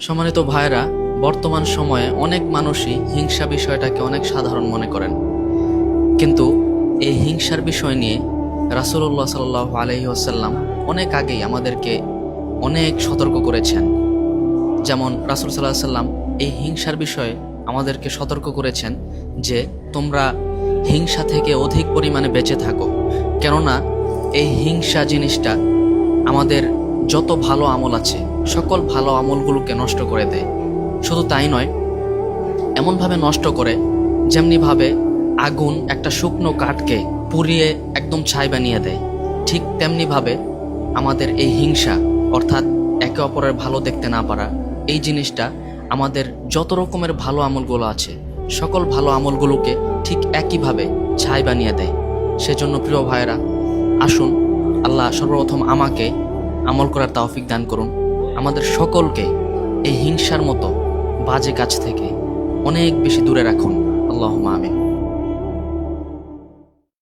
সম্মানিত ভাইরা, বর্তমান সময়ে অনেক মানুষই হিংসা বিষয়টাকে অনেক সাধারণ মনে করেন, কিন্তু এই হিংসার বিষয় নিয়ে রাসূলুল্লাহ সাল্লাল্লাহু আলাইহি ওয়াসাল্লাম অনেক আগেই আমাদেরকে অনেক সতর্ক করেছেন। যেমন রাসূল সাল্লাল্লাহু আলাইহি ওয়াসাল্লাম এই হিংসার বিষয়ে আমাদেরকে সতর্ক করেছেন যে তোমরা হিংসা থেকে অধিক পরিমাণে বেঁচে থাকো, কেননা এই হিংসা জিনিসটা আমাদের যত ভালো আমল আছে সকল ভালো আমলগুলোকে নষ্ট করে দেয়। শুধু তাই নয়, এমনভাবে নষ্ট করে যেমনিভাবে আগুন একটা শুকনো কাঠকে পুড়িয়ে একদম ছাই বানিয়ে দেয়, ঠিক তেমনিভাবে আমাদের এই হিংসা অর্থাৎ একে অপরের ভালো দেখতে না পারা, এই জিনিসটা আমাদের যত রকমের ভালো আমলগুলো আছে সকল ভালো আমলগুলোকে ঠিক একইভাবে ছাই বানিয়ে দেয়। সেজন্য প্রিয় ভাইয়েরা, আসুন আল্লাহ সর্বপ্রথম আমাকে আমল করার তৌফিক দান করুন, আমাদের সকলকে এই হিংসার মতো বাজে কাজ থেকে অনেক বেশি দূরে রাখুন। আল্লাহুম্মা আমিন।